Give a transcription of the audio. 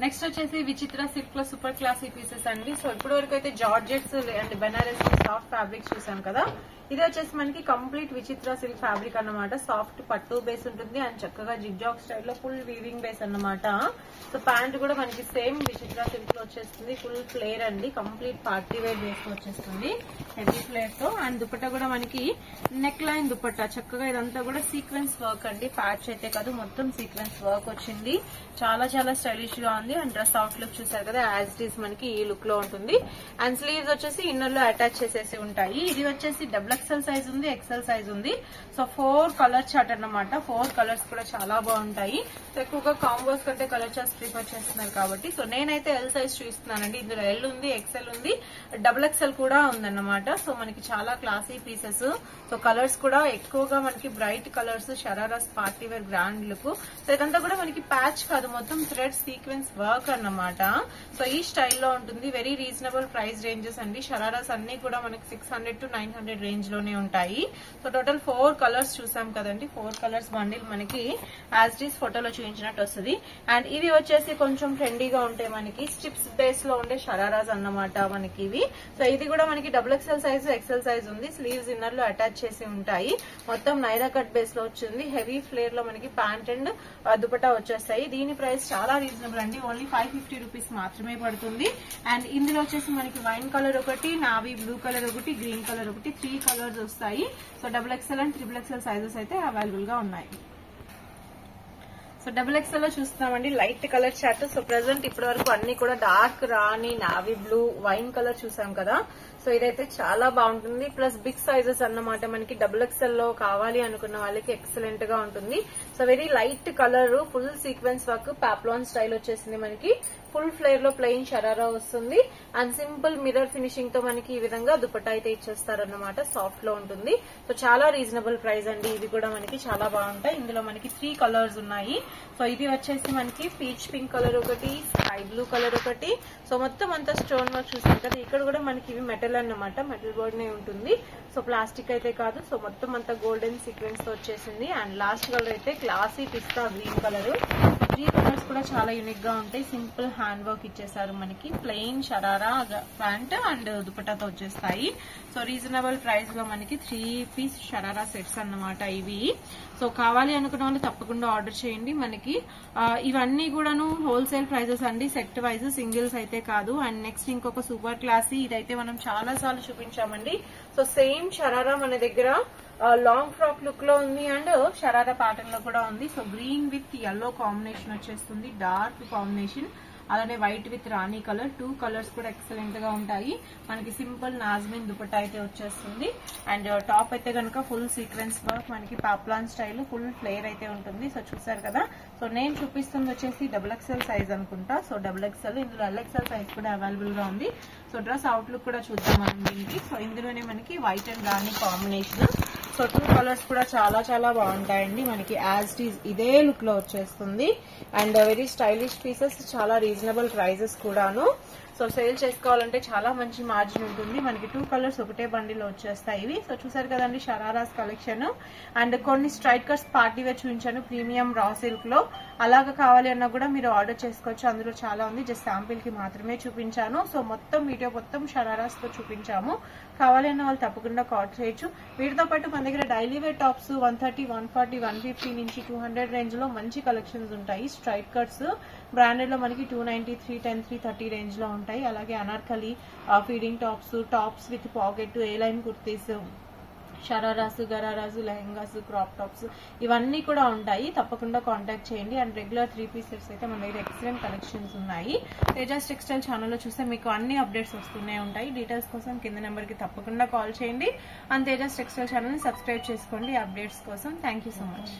Next వచ్చేసి Vichitra silk లో super classy pieces అండి. సో ఇప్పటి వరకు అయితే georgettes and Banaras soft fabrics చూసాం కదా. ఇది వచ్చేసి మనకి కంప్లీట్ విచిత్ర సిల్క్ ఫ్యాబ్రిక్ అన్నమాట. సాఫ్ట్ పట్టు బేస్ ఉంటుంది అండ్ చక్కగా జిగ్జాగ్ స్టైల్లో ఫుల్ వీవింగ్ బేస్ అన్నమాట. సో ప్యాంట్ కూడా మనకి సేమ్ విచిత్ర సిల్క్ లో వచ్చేస్తుంది. ఫుల్ ఫ్లేర్ అండి, కంప్లీట్ పార్టీ వేర్ బేస్ లో వచ్చేస్తుంది హెవీ ఫ్లేర్ తో. అండ్ దుపట్టా కూడా మనకి నెక్ లైన్ దుపట్టా, చక్కగా ఇదంతా కూడా సీక్వెన్స్ వర్క్ అండి. ప్యాచ్ అయితే కాదు, మొత్తం సీక్వెన్స్ వర్క్ వచ్చింది. చాలా చాలా స్టైలిష్ గా ఉంది. అండ్ డ్రెస్ అవుట్ లుక్ చూసారు కదా, యాజ్ ఇట్ ఈస్ మనకి ఈ లుక్ లో ఉంటుంది. అండ్ స్లీవ్స్ వచ్చేసి ఇన్నర్ లో అటాచ్ చేసేసి ఉంటాయి. ఇది వచ్చేసి డబుల్ ఎక్సెల్ సైజ్ ఉంది, ఎక్సెల్ సైజ్ ఉంది. సో 4 కలర్ చార్ట్ అన్నమాట. 4 కలర్స్ కూడా చాలా బాగుంటాయి. సో ఎక్కువగా కాంబోస్ కంటే కలర్ చార్ట్స్ ప్రిఫర్ చేస్తున్నారు కాబట్టి సో నేనైతే ఎల్ సైజ్ చూపిస్తున్నానండి. ఇందులో ఎల్ ఉంది, ఎక్సెల్ ఉంది, డబుల్ ఎక్సెల్ కూడా ఉందన్నమాట. సో మనకి చాలా క్లాసీ పీసెస్. సో కలర్స్ కూడా ఎక్కువగా మనకి bright colours, shararas party wear grand look. So ఇదంతా కూడా మనకి ప్యాచ్ కాదు, మొత్తం థ్రెడ్ సీక్వెన్స్ వర్క్ అన్నమాట. సో ఈ స్టైల్లో ఉంటుంది. వెరీ రీజనబుల్ ప్రైస్ రేంజెస్ అండి. షరారాస్ అన్ని కూడా మనకి 600 to 900 రేంజ్ లోనే ఉంటాయి. సో టోటల్ 4 కలర్స్ చూసాం కదండి. 4 కలర్స్ బండిల్ మనకి యాజ్ ఇట్ ఈస్ ఫోటోలో చూపించినట్టు వస్తుంది. అండ్ ఇవి వచ్చేసి కొంచెం ట్రెండీగా ఉంటాయి మనకి, స్ట్రిప్స్ బేస్ లో ఉండే షరారాస్ అన్నమాట మనకి ఇవి. సో ఇది కూడా మనకి double XL size, XL size ఉంది. స్లీవ్స్ ఇన్నర్ లో అటాచ్ చేసి ఉంటాయి. మొత్తం నైరా కట్ బేస్ లో వచ్చింది. హెవీ ఫ్లేర్ లో మనకి ప్యాంట్ అండ్ దుపట్టా వచ్చేస్తాయి. దీని ప్రైస్ చాలా రీజనబుల్ అండి, ఓన్లీ 550 రూపీస్ మాత్రమే పడుతుంది. అండ్ ఇందులో వచ్చేసి మనకి వైన్ కలర్ ఒకటి, నావీ బ్లూ కలర్ ఒకటి, గ్రీన్ కలర్ ఒకటి, 3 కలర్స్ వస్తాయి. So double XL and triple XL sizes అయితే అవైలబుల్ గా ఉన్నాయి. సో డబుల్ ఎక్సెల్ లో చూస్తున్నామండి light colour chart. So present ఇప్పటి వరకు అన్ని కూడా dark rani, navy blue, wine colour చూసాం కదా. సో ఇదైతే చాలా బాగుంటుంది. ప్లస్ బిగ్ సైజెస్ అన్నమాట. మనకి డబుల్ ఎక్సెల్ లో కావాలి అనుకున్న వాళ్ళకి ఎక్సలెంట్ గా ఉంటుంది. So very light colour, full sequence work, పాప్లాన్ స్టైల్ వచ్చేసింది మనకి. ఫుల్ ఫ్లేర్ లో ప్లెయిన్ షరారా వస్తుంది. అండ్ సింపుల్ మిర్రర్ ఫినిషింగ్ తో మనకి ఈ విధంగా దుపట్టా అయితే ఇచ్చేస్తారన్నమాట. సాఫ్ట్ లో ఉంటుంది. సో చాలా రీజనబుల్ ప్రైస్ అండి. ఇవి కూడా మనకి చాలా బాగుంటాయి. ఇందులో మనకి 3 కలర్స్ ఉన్నాయి. సో ఇది వచ్చేసి మనకి పీచ్ పింక్ కలర్ ఒకటి, స్కై బ్లూ కలర్ ఒకటి. సో మొత్తం అంతా స్టోన్ వర్క్ చూసాం కదా. ఇక్కడ కూడా మనకి ఇవి మెటల్ అన్నమాట, మెటల్ బోర్డ్ నే ఉంటుంది. సో ప్లాస్టిక్ అయితే కాదు. సో మొత్తం అంతా గోల్డెన్ సీక్వెన్స్ తో వచ్చేసింది. అండ్ లాస్ట్ కలర్ అయితే క్లాసీ పిస్తా గ్రీన్ కలర్. 3 కలర్స్ కూడా చాలా యూనిక్ గా ఉంటాయి. సింపుల్ హ్యాండ్ వర్క్ ఇచ్చేసారు మనకి. ప్లెయిన్ షరారా ప్యాంట్ అండ్ దుపట్టాతో వచ్చేస్తాయి. సో రీజనబుల్ ప్రైస్ లో మనకి 3 పీస్ షరారా సెట్స్ అన్నమాట ఇవి. సో కావాలి అనుకున్న వాళ్ళు తప్పకుండా ఆర్డర్ చేయండి. మనకి ఇవన్నీ కూడాను హోల్సేల్ ప్రైజెస్ అండి, సెట్ వైజ్, సింగిల్స్ అయితే కాదు. అండ్ నెక్స్ట్ ఇంకొక సూపర్ క్లాసీ, ఇదైతే మనం చాలా సార్లు చూపించామండి. సో సేమ్ షరారా మన దగ్గర లాంగ్ ఫ్రాక్ లుక్ లో ఉంది అండ్ షరారా ప్యాటర్న్ లో కూడా ఉంది. So green with yellow combination వచ్చేస్తుంది, డార్క్ కాంబినేషన్. అలానే white with Rani colour. 2 colours కూడా ఎక్సలెంట్ గా ఉంటాయి. మనకి సింపుల్ నాజ్మిన్ దుపట్టా అయితే వచ్చేస్తుంది. అండ్ టాప్ అయితే కనుక ఫుల్ సీక్వెన్స్ వర్క్, మనకి పాప్లాన్ స్టైల్, ఫుల్ ఫ్లేర్ అయితే ఉంటుంది. సో చూసారు కదా. సో నేను చూపిస్తుంది వచ్చేసి డబుల్ ఎక్సెల్ సైజ్ అనుకుంటా. సో డబుల్ ఎక్సెల్, ఇందులో ఎల్ ఎక్సెల్ సైజ్ కూడా అవైలబుల్ గా ఉంది. సో డ్రెస్ అవుట్లుక్ కూడా చూద్దాం మనం దీనికి. సో ఇందులోనే మనకి white and Rani combination. So 2 colours కూడా చాలా చాలా బాగుంటాయండి. మనకి యాజ్ ఇట్ ఈజ్ ఇదే లుక్ లో వచ్చేస్తుంది. అండ్ వెరీ స్టైలిష్ పీసెస్, చాలా రీజనబుల్ ప్రైజెస్ కూడాను. సో సేల్ చేసుకోవాలంటే చాలా మంచి మార్జిన్ ఉంటుంది. మనకి 2 కలర్స్ ఒకటే బండిలో వచ్చేస్తాయి ఇవి. సో చూసారు కదండి షరారాస్ కలెక్షన్. అండ్ కొన్ని స్ట్రైట్ కట్స్ పార్టీ వేర్ చూపించాను ప్రీమియం రా సిల్క్ లో. అలాగా కావాలి అన్నా కూడా మీరు ఆర్డర్ చేసుకోవచ్చు. అందులో చాలా ఉంది, జస్ట్ శాంపిల్ కి మాత్రమే చూపించాను. సో మొత్తం వీడియో మొత్తం షరారాస్ తో చూపించాము. కావాలి అన్న వాళ్ళు తప్పకుండా కాల్ చేయొచ్చు. వీటితో పాటు మన దగ్గర డైలీ వేర్ టాప్స్ 130, 140, 150 నుంచి 200 రేంజ్ లో మంచి కలెక్షన్స్ ఉంటాయి. స్ట్రైట్ కట్స్ బ్రాండెడ్ లో మనకి 290, 310, 330 రేంజ్ లో ఉంటాయి. అలాగే Anarkali feeding tops with pocket, A line kurtis, shararas, ghararas, lehengas, crop tops ఇవన్నీ కూడా ఉంటాయి. తప్పకుండా కాంటాక్ట్ చేయండి. అండ్ రెగ్యులర్ 3 పీస్ సెట్స్ అయితే మన దగ్గర ఎక్సలెంట్ కలెక్షన్స్ ఉన్నాయి. తేజాస్ టెక్స్టైల్ ఛానల్లో చూస్తే మీకు అన్ని అప్డేట్స్ వస్తూనే ఉంటాయి. డీటెయిల్స్ కోసం కింద నెంబర్ కి తప్పకుండా కాల్ చేయండి. అండ్ తేజాస్ టెక్స్టైల్ ఛానల్ ని సబ్స్క్రైబ్ చేసుకోండి అప్డేట్స్ కోసం. Thank you so much.